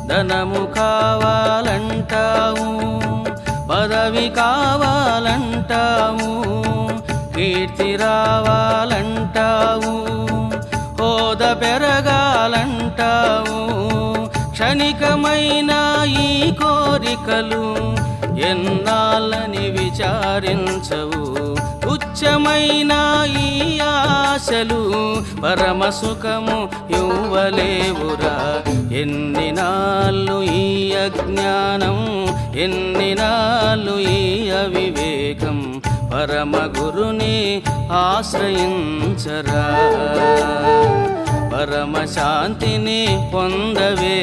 ధనము కావాలంటావు, పదవి కావాలంటావు, కీర్తి రావాలంటావు, హోద పెరగాలంటావు. క్షణికమైన ఈ కోరికలు ఎన్నాళ్ళని విచారించవు. తుచ్చమైన ఈ ఆశలు పరమ సుఖము ఇవ్వలేవురా. ఎన్ని నాళ్ళు ఈ అజ్ఞానం, ఎన్ని నాళ్ళు ఈ అవివేకం, పరమ గురుని ఆశ్రయించరా. పరమ శాంతిని పొందవే